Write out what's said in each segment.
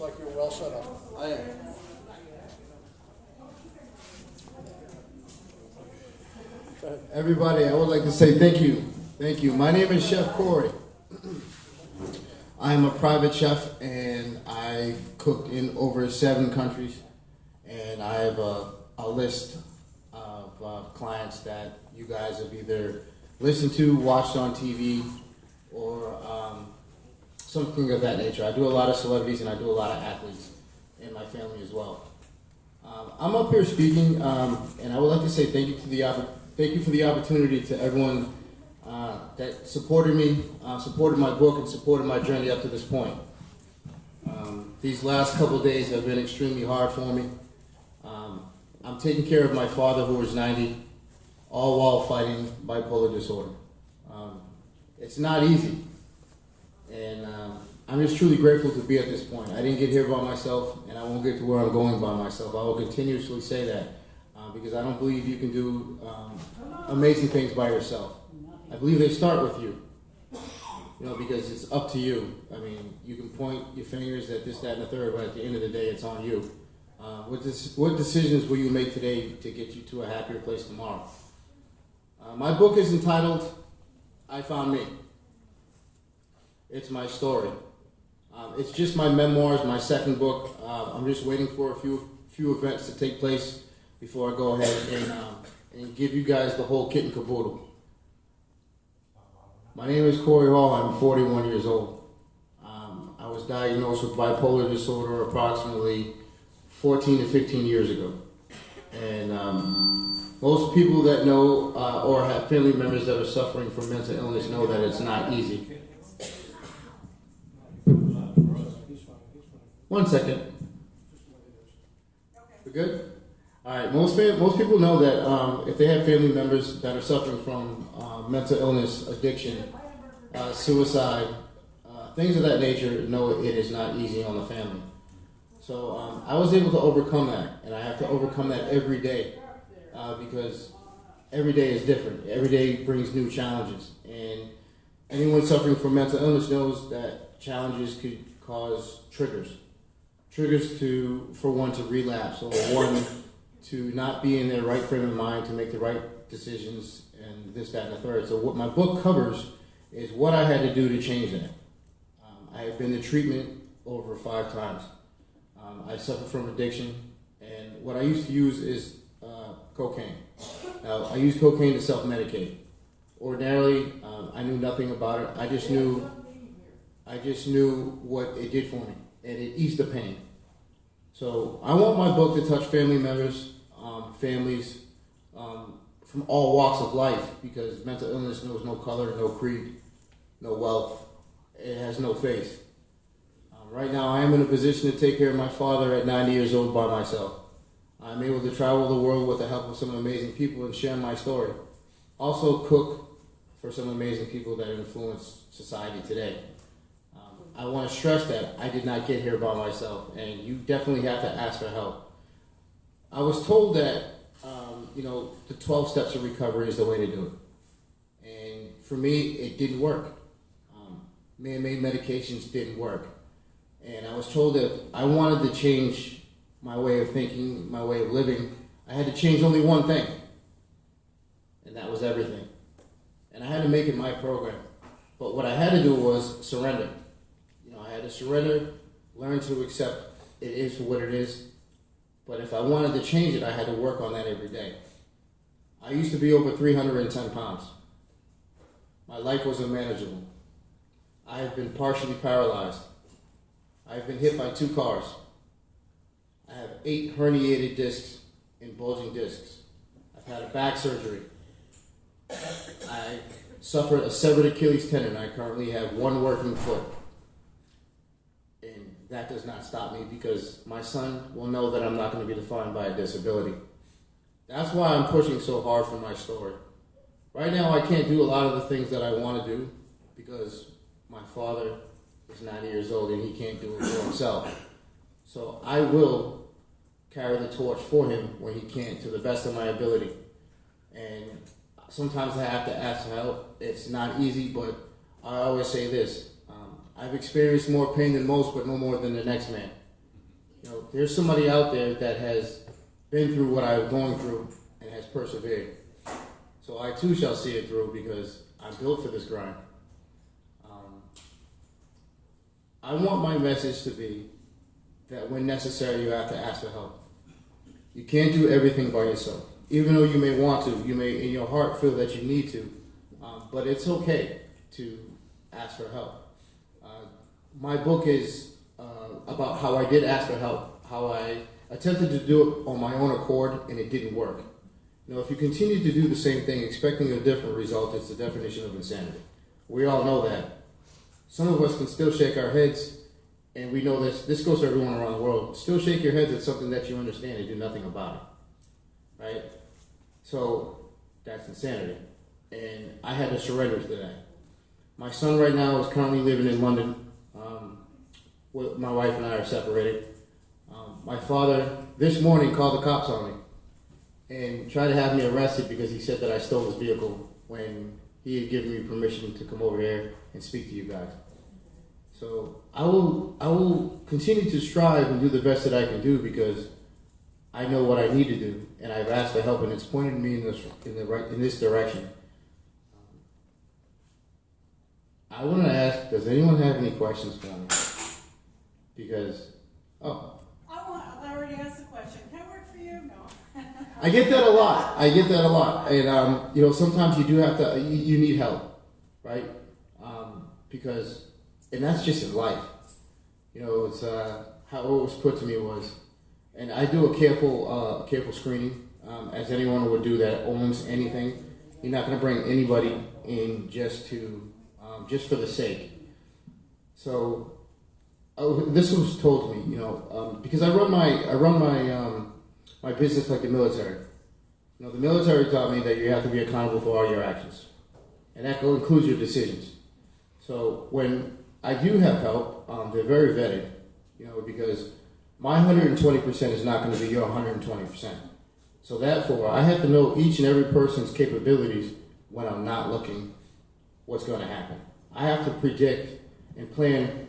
like you're well set up. I am. Go ahead. Everybody, I would like to say thank you. Thank you. My name is Chef Corey. I'm a private chef, and I've cooked in over 7 countries. And I have a list of clients that you guys have either listened to, watched on TV, or something of that nature. I do a lot of celebrities, and I do a lot of athletes in my family as well. I'm up here speaking, and I would like to say thank you for the opportunity to everyone that supported me, supported my book, and supported my journey up to this point. These last couple days have been extremely hard for me. I'm taking care of my father, who is 90, all while fighting bipolar disorder. It's not easy, and I'm just truly grateful to be at this point. I didn't get here by myself, and I won't get to where I'm going by myself. I will continuously say that because I don't believe you can do amazing things by yourself. I believe they start with you, because it's up to you. I mean, you can point your fingers at this, that, and the third, but at the end of the day, it's on you. What decisions will you make today to get you to a happier place tomorrow? My book is entitled, I Found Me. It's my story. It's just my memoirs, my second book. I'm just waiting for a few events to take place before I go ahead and give you guys the whole kit and caboodle. My name is Corey Hall. I'm 41 years old. I was diagnosed with bipolar disorder approximately 14 to 15 years ago. And most people that know or have family members that are suffering from mental illness know that it's not easy. One second. We good? All right. Most people know that if they have family members that are suffering from mental illness, addiction, suicide, things of that nature, know it is not easy on the family. So I was able to overcome that, and I have to overcome that every day because every day is different. Every day brings new challenges, and anyone suffering from mental illness knows that challenges could cause triggers for one to relapse, or one to not be in their right frame of mind to make the right decisions, and this, that, and the third. So what my book covers is what I had to do to change that. I have been to treatment over 5 times. I suffer from addiction, and what I used to use is cocaine. Now, I use cocaine to self-medicate. Ordinarily, I knew nothing about it. I just knew what it did for me, and it eased the pain. So I want my book to touch family members, families from all walks of life, because mental illness knows no color, no creed, no wealth. It has no face. Right now, I am in a position to take care of my father at 90 years old by myself. I'm able to travel the world with the help of some amazing people and share my story. Also cook for some amazing people that influence society today. I want to stress that I did not get here by myself, and you definitely have to ask for help. I was told that, the 12 steps of recovery is the way to do it. And for me, it didn't work. Man-made medications didn't work. And I was told that if I wanted to change my way of thinking, my way of living, I had to change only one thing. And that was everything. And I had to make it my program. But what I had to do was surrender. I had to surrender, learn to accept it is for what it is. But if I wanted to change it, I had to work on that every day. I used to be over 310 pounds. My life was unmanageable. I have been partially paralyzed. I've been hit by 2 cars. I have 8 herniated discs and bulging discs. I've had a back surgery. I suffered a severed Achilles tendon. I currently have 1 working foot. And that does not stop me, because my son will know that I'm not going to be defined by a disability. That's why I'm pushing so hard for my story. Right now, I can't do a lot of the things that I want to do because my father is 90 years old and he can't do it for himself. So I will carry the torch for him when he can't, to the best of my ability. And sometimes I have to ask for help. It's not easy, but I always say this. I've experienced more pain than most, but no more than the next man. there's somebody out there that has been through what I was going through and has persevered. So I too shall see it through because I'm built for this grind. I want my message to be that when necessary, you have to ask for help. You can't do everything by yourself. Even though you may want to, you may in your heart feel that you need to, but it's okay to ask for help. My book is about how I did ask for help, how I attempted to do it on my own accord and it didn't work. If you continue to do the same thing expecting a different result, it's the definition of insanity. We all know that. Some of us can still shake our heads, and we know this goes to everyone around the world. Still shake your heads at something that you understand and do nothing about it, right? So that's insanity, and I had to surrender to that. My son right now is currently living in London. My wife and I are separated. My father this morning called the cops on me and tried to have me arrested because he said that I stole his vehicle when he had given me permission to come over here and speak to you guys. So I will continue to strive and do the best that I can do because I know what I need to do, and I've asked for help, and it's pointed me in this direction. I want to ask, does anyone have any questions for me? Because I already asked the question. Can I work for you? No. I get that a lot, and sometimes you do have to. You need help, right? Because, and that's just in life. It's how it was put to me was, and I do a careful screening, as anyone would do that owns anything. You're not going to bring anybody in just for the sake. So. This was told to me, because I run my business like the military. The military taught me that you have to be accountable for all your actions, and that includes your decisions. So when I do have help, they're very vetted, because my 120% is not going to be your 120%. So therefore, I have to know each and every person's capabilities when I'm not looking what's going to happen. I have to predict and plan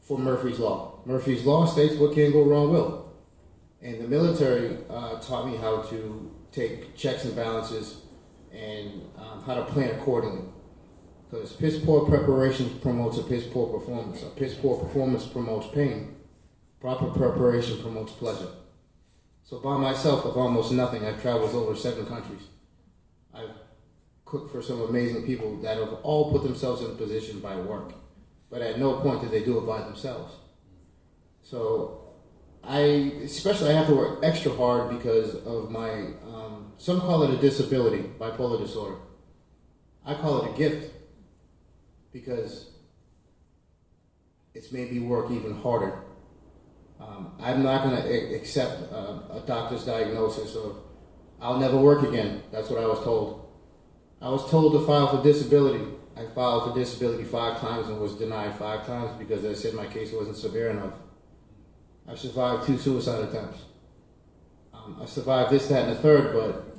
for Murphy's Law. Murphy's Law states what can go wrong will. And the military taught me how to take checks and balances and how to plan accordingly. Because piss poor preparation promotes a piss poor performance. A piss poor performance promotes pain. Proper preparation promotes pleasure. So by myself, with almost nothing, I've traveled over 7 countries. I've cooked for some amazing people that have all put themselves in a position by work. But at no point did they do it by themselves. So I have to work extra hard because of my, some call it a disability, bipolar disorder. I call it a gift because it's made me work even harder. I'm not going to accept a doctor's diagnosis of, I'll never work again. That's what I was told. I was told to file for disability. I filed for disability 5 times and was denied 5 times because they said my case wasn't severe enough. I've survived 2 suicide attempts. I survived this, that, and the third, but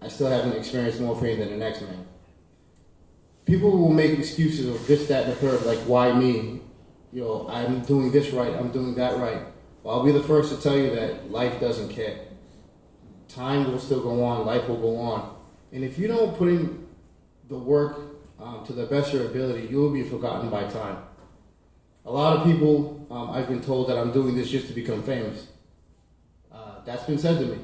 I still haven't experienced more pain than the next man. People will make excuses of this, that, and the third, like, why me? I'm doing this right, I'm doing that right. Well, I'll be the first to tell you that life doesn't care. Time will still go on, life will go on. And if you don't put in the work to the best of your ability, you will be forgotten by time. A lot of people, I've been told that I'm doing this just to become famous. That's been said to me.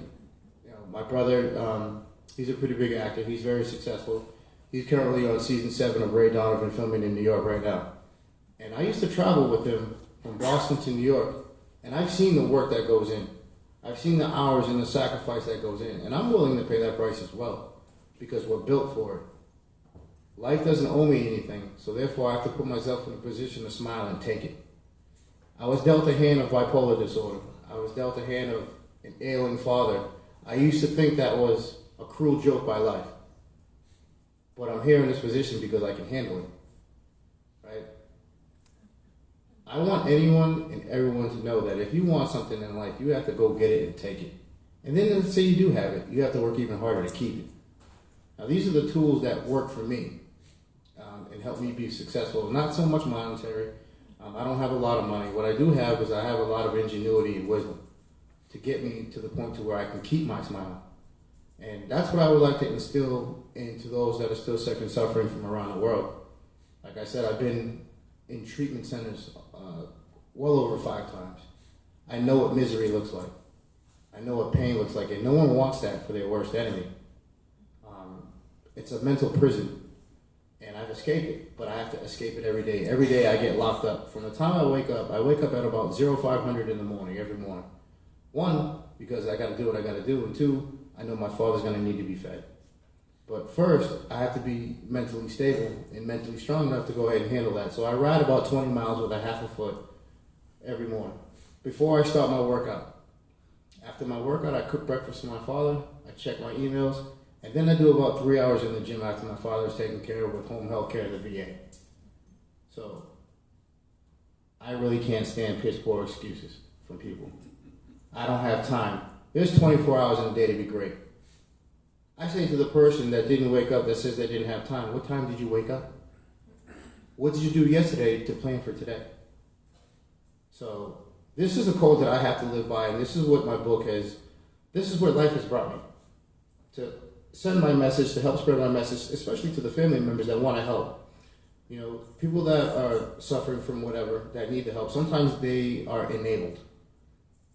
My brother, he's a pretty big actor. He's very successful. He's currently on season 7 of Ray Donovan filming in New York right now. And I used to travel with him from Boston to New York, and I've seen the work that goes in. I've seen the hours and the sacrifice that goes in, and I'm willing to pay that price as well because we're built for it. Life doesn't owe me anything, so therefore I have to put myself in a position to smile and take it. I was dealt a hand of bipolar disorder. I was dealt a hand of an ailing father. I used to think that was a cruel joke by life. But I'm here in this position because I can handle it, right? I want anyone and everyone to know that if you want something in life, you have to go get it and take it. And then let's say you do have it, you have to work even harder to keep it. Now these are the tools that work for me and help me be successful. Not so much monetary, I don't have a lot of money. What I do have is I have a lot of ingenuity and wisdom to get me to the point to where I can keep my smile. And that's what I would like to instill into those that are still sick and suffering from around the world. Like I said, I've been in treatment centers well over 5 times. I know what misery looks like. I know what pain looks like, and no one wants that for their worst enemy. It's a mental prison, and I've escaped it, but I have to escape it every day. Every day I get locked up. From the time I wake up at about 0500 in the morning, every morning. 1, because I got to do what I got to do, and 2, I know my father's going to need to be fed. But first, I have to be mentally stable and mentally strong enough to go ahead and handle that. So I ride about 20 miles with a half a foot every morning before I start my workout. After my workout, I cook breakfast for my father, I check my emails, and then I do about 3 hours in the gym after my father is taken care of with home health care in the VA. So I really can't stand piss poor excuses from people. I don't have time. There's 24 hours in a day to be great. I say to the person that didn't wake up, that says they didn't have time, what time did you wake up? What did you do yesterday to plan for today? So this is a code that I have to live by, and this is what my book has, this is what life has brought me. To send my message, to help spread my message, especially to the family members that want to help. You know, people that are suffering from whatever, that need the help, sometimes they are enabled,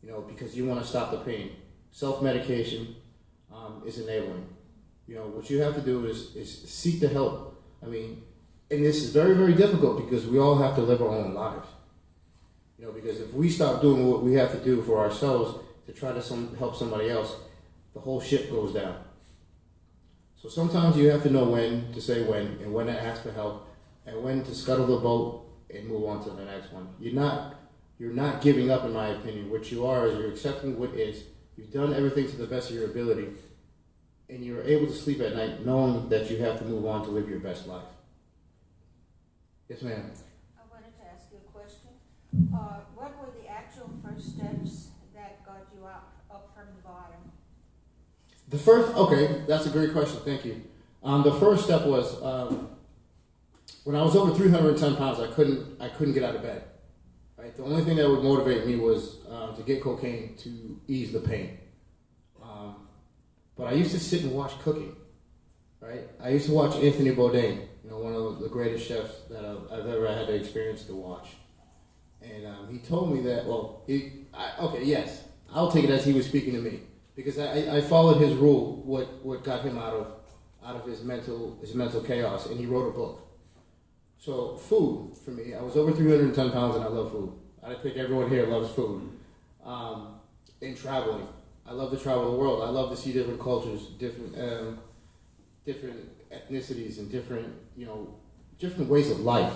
you know, because you want to stop the pain. Self-medication is enabling. You know, what you have to do is seek the help. I mean, and this is very, very difficult because we all have to live our own lives. You know, because if we stop doing what we have to do for ourselves to try to help somebody else, the whole ship goes down. So sometimes you have to know when to say when, and when to ask for help, and when to scuttle the boat and move on to the next one. You're not giving up, in my opinion. What you are is you're accepting what is. You've done everything to the best of your ability, and you're able to sleep at night knowing that you have to move on to live your best life. Yes, ma'am. I wanted to ask you a question. What were the actual first steps that got you up from the bottom? Okay, that's a great question. Thank you. The first step was when I was over 310 pounds. I couldn't get out of bed. Right. The only thing that would motivate me was to get cocaine to ease the pain. But I used to sit and watch cooking. Right. I used to watch Anthony Bourdain. You know, one of the greatest chefs that I've ever had the experience to watch. And he told me that. Well, yes, I'll take it as he was speaking to me. Because I followed his rule, what got him out of his mental chaos, and he wrote a book. So food for me, I was over 310 pounds and I love food. I think everyone here loves food. And traveling, I love to travel the world. I love to see different cultures, different ethnicities, and different ways of life.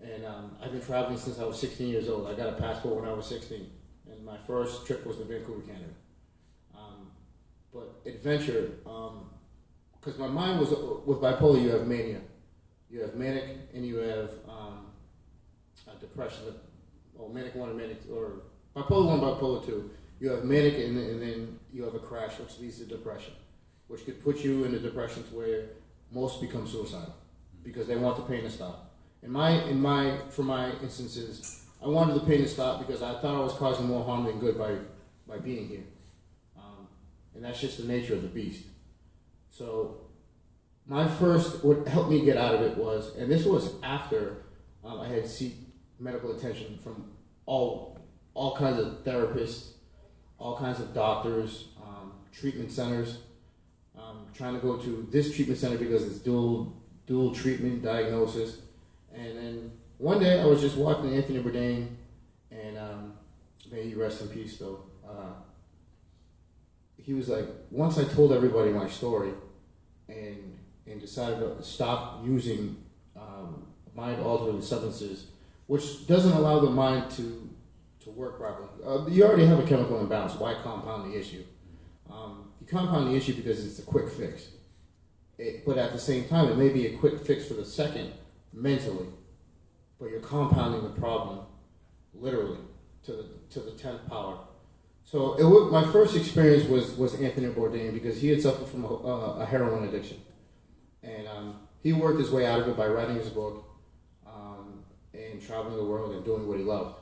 And I've been traveling since I was 16 years old. I got a passport when I was 16, and my first trip was to Vancouver, Canada. But adventure, because my mind was, with bipolar, you have mania. You have manic, and you have depression, or manic 1 and manic, or bipolar 1, bipolar 2. You have manic, and then you have a crash, which leads to depression, which could put you in a depression to where most become suicidal because they want the pain to stop. For my instances, I wanted the pain to stop because I thought I was causing more harm than good by being here. And that's just the nature of the beast. So what helped me get out of it was, and this was after I had sought medical attention from all kinds of therapists, all kinds of doctors, treatment centers, trying to go to this treatment center because it's dual treatment diagnosis. And then one day I was just watching Anthony Bourdain, and may he rest in peace though. He was like, once I told everybody my story and decided to stop using mind-altering substances, which doesn't allow the mind to work properly. You already have a chemical imbalance. Why compound the issue? You compound the issue because it's a quick fix. But at the same time, it may be a quick fix for the second mentally, but you're compounding the problem literally to the 10th power. So my first experience was Anthony Bourdain because he had suffered from a heroin addiction. And he worked his way out of it by writing his book. And and traveling the world and doing what he loved.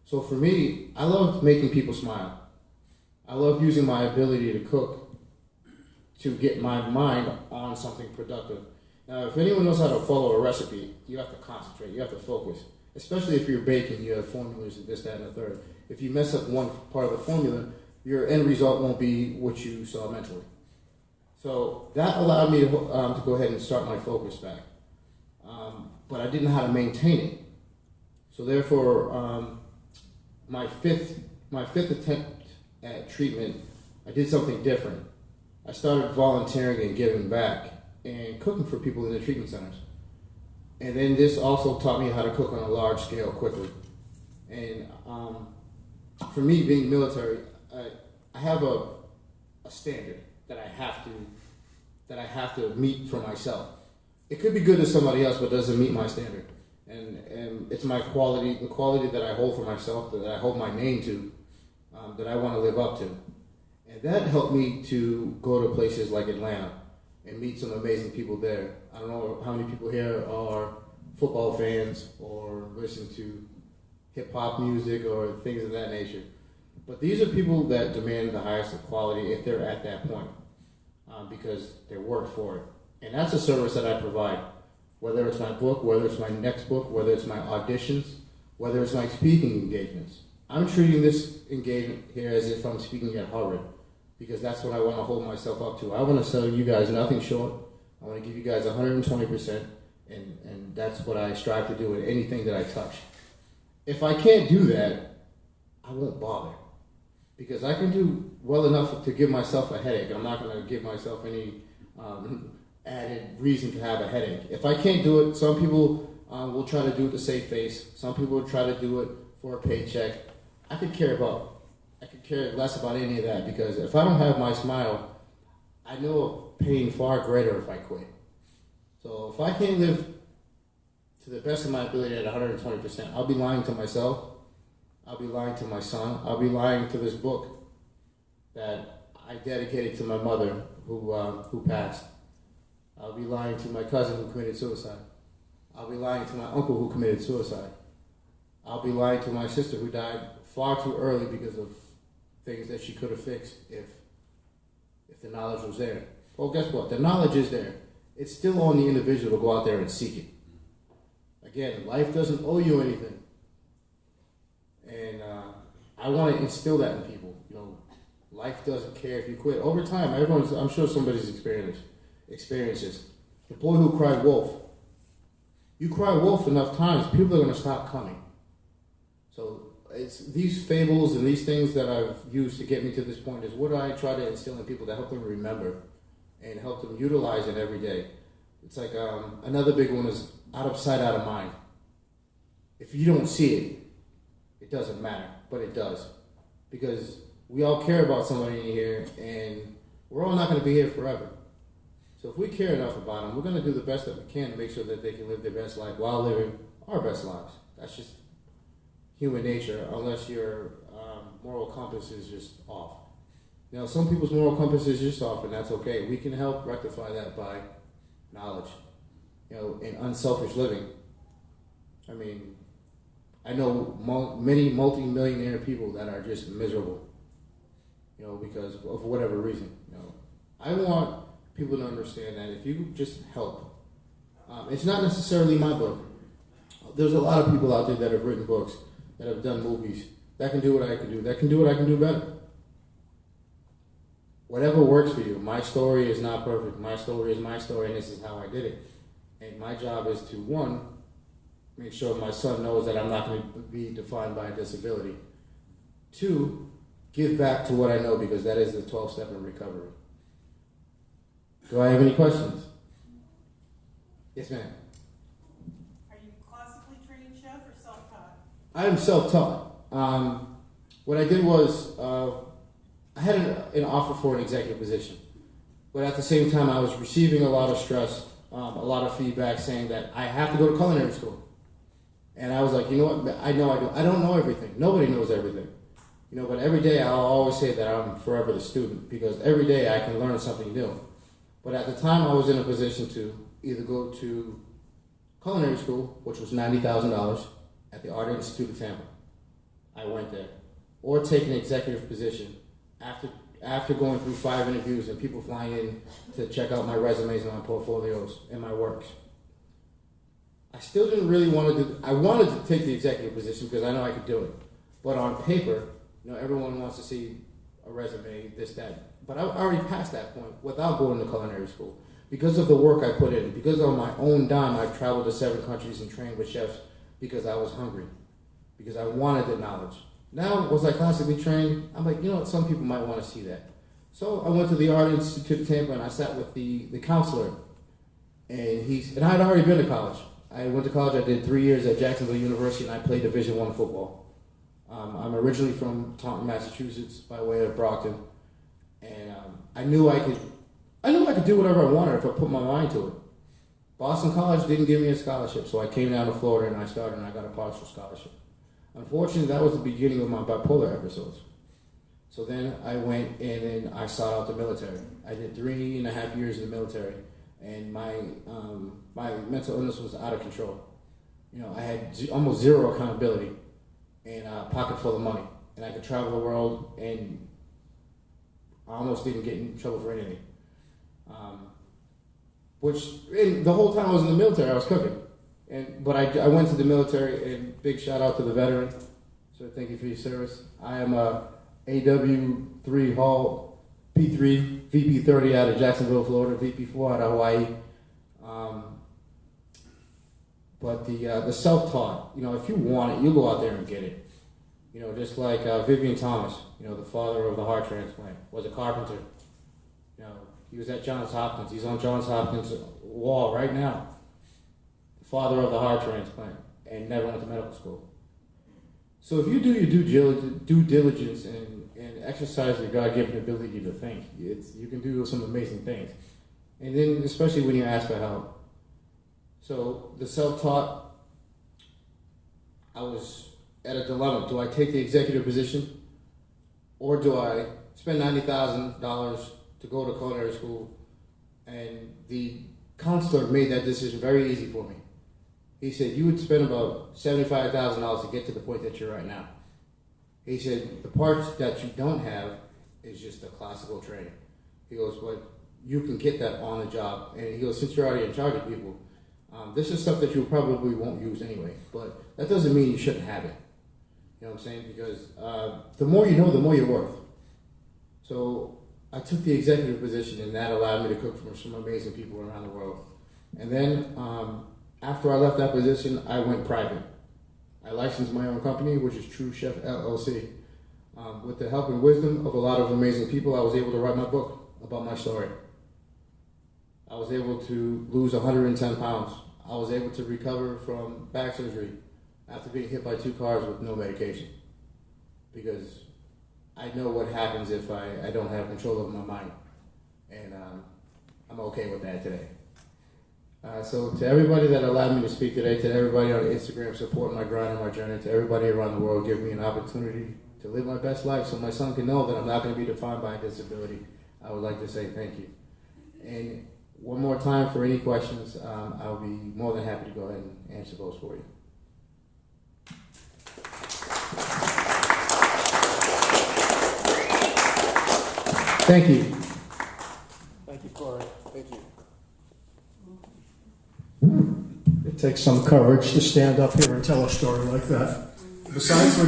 So for me, I loved making people smile. I love using my ability to cook to get my mind on something productive. Now, if anyone knows how to follow a recipe, you have to concentrate, you have to focus. Especially if you're baking, you have formulas and this, that, and the third. If you mess up one part of the formula, your end result won't be what you saw mentally. So that allowed me to go ahead and start my focus back. But I didn't know how to maintain it. So therefore, my fifth attempt at treatment, I did something different. I started volunteering and giving back and cooking for people in the treatment centers. And then this also taught me how to cook on a large scale quickly. And for me, being military, I have a standard that I have to meet for myself. It could be good to somebody else, but doesn't meet my standard. And it's my quality, the quality that I hold for myself, that I hold my name to, that I want to live up to. And that helped me to go to places like Atlanta and meet some amazing people there. I don't know how many people here are football fans or listen to hip-hop music or things of that nature. But these are people that demand the highest of quality if they're at that point, because they work for it. And that's a service that I provide, whether it's my book, whether it's my next book, whether it's my auditions, whether it's my speaking engagements. I'm treating this engagement here as if I'm speaking at Harvard, because that's what I want to hold myself up to. I want to sell you guys nothing short. I want to give you guys 120%, and that's what I strive to do in anything that I touch. If I can't do that, I won't bother, because I can do well enough to give myself a headache. I'm not going to give myself any added reason to have a headache. If I can't do it, some people will try to do it to save face. Some people will try to do it for a paycheck. I could care less about any of that, because if I don't have my smile, I know a pain far greater if I quit. So if I can't live to the best of my ability at 120%, I'll be lying to myself. I'll be lying to my son. I'll be lying to this book that I dedicated to my mother who passed. I'll be lying to my cousin who committed suicide. I'll be lying to my uncle who committed suicide. I'll be lying to my sister who died far too early because of things that she could have fixed if the knowledge was there. Well, guess what? The knowledge is there. It's still on the individual to go out there and seek it. Again, life doesn't owe you anything. And I want to instill that in people. You know, life doesn't care if you quit. Over time, I'm sure somebody's experiences. The boy who cried wolf. You cry wolf enough times, people are going to stop coming. So it's these fables and these things that I've used to get me to this point is what I try to instill in people to help them remember and help them utilize it every day. It's like another big one is out of sight, out of mind. If you don't see it, it doesn't matter, but it does. Because we all care about somebody in here, and we're all not going to be here forever. So if we care enough about them, we're going to do the best that we can to make sure that they can live their best life while living our best lives. That's just human nature, unless your moral compass is just off. You know, some people's moral compass is just off, and that's okay. We can help rectify that by knowledge, you know, and unselfish living. I mean, I know many multi-millionaire people that are just miserable, you know, because of whatever reason. You know, I want people to understand that if you just help, it's not necessarily my book. There's a lot of people out there that have written books, that have done movies, that can do what I can do, that can do what I can do better. Whatever works for you. My story is not perfect. My story is my story, and this is how I did it. And my job is to, one, make sure my son knows that I'm not going to be defined by a disability. Two, give back to what I know, because that is the 12th step in recovery. Do I have any questions? Yes, ma'am. Are you classically trained chef or self-taught? I am self-taught. What I did was I had an offer for an executive position, but at the same time I was receiving a lot of stress, a lot of feedback saying that I have to go to culinary school. And I was like, you know what, I don't know everything. Nobody knows everything. You know, but every day I'll always say that I'm forever the student, because every day I can learn something new. But at the time I was in a position to either go to culinary school, which was $90,000, at the Art Institute of Tampa. I went there. Or take an executive position after going through 5 interviews and people flying in to check out my resumes and my portfolios and my works. I still didn't really want to do. I wanted to take the executive position because I know I could do it. But on paper, everyone wants to see a resume, this, that. But I already passed that point without going to culinary school. Because of the work I put in, because on my own dime, I've traveled to 7 countries and trained with chefs because I was hungry, because I wanted the knowledge. Now, was I classically trained? I'm like, some people might want to see that. So I went to the Art Institute of Tampa and I sat with the counselor. And I had already been to college. I went to college, I did 3 years at Jacksonville University, and I played Division I football. I'm originally from Taunton, Massachusetts, by way of Brockton. And I knew I could do whatever I wanted if I put my mind to it. Boston College didn't give me a scholarship, so I came down to Florida and I got a partial scholarship. Unfortunately, that was the beginning of my bipolar episodes. So then I went and then I sought out the military. I did 3.5 years in the military, and my mental illness was out of control. I had almost zero accountability and a pocket full of money, and I could travel the world, and I almost didn't get in trouble for anything. The whole time I was in the military, I was cooking. But I went to the military, and big shout out to the veteran. So thank you for your service. I am a AW3 Hall P3 VP30 out of Jacksonville, Florida, VP4 out of Hawaii. But the self-taught, if you want it, you go out there and get it. Just like Vivian Thomas, the father of the heart transplant, was a carpenter. He was at Johns Hopkins. He's on Johns Hopkins wall right now. The father of the heart transplant, and never went to medical school. So if you do your due diligence and exercise your God-given ability to think, you can do some amazing things. And then, especially when you ask for help. So the self-taught, I was at a dilemma. Do I take the executive position, or do I spend $90,000 to go to culinary school? And the counselor made that decision very easy for me. He said, you would spend about $75,000 to get to the point that you're right now. He said, the parts that you don't have is just the classical training. He goes, but you can get that on the job. And he goes, since you're already in charge of people, this is stuff that you probably won't use anyway. But that doesn't mean you shouldn't have it. You know what I'm saying? Because the more you know, the more you're worth. So I took the executive position, and that allowed me to cook for some amazing people around the world. And then after I left that position, I went private. I licensed my own company, which is True Chef LLC. With the help and wisdom of a lot of amazing people, I was able to write my book about my story. I was able to lose 110 pounds. I was able to recover from back surgery after being hit by 2 cars with no medication. Because I know what happens if I don't have control of my mind. And I'm okay with that today. So to everybody that allowed me to speak today, to everybody on Instagram supporting my grind and my journey, to everybody around the world giving me an opportunity to live my best life so my son can know that I'm not going to be defined by a disability, I would like to say thank you. And one more time, for any questions, I'll be more than happy to go ahead and answer those for you. Thank you. Thank you, Corey. Thank you. It takes some courage to stand up here and tell a story like that. Besides which,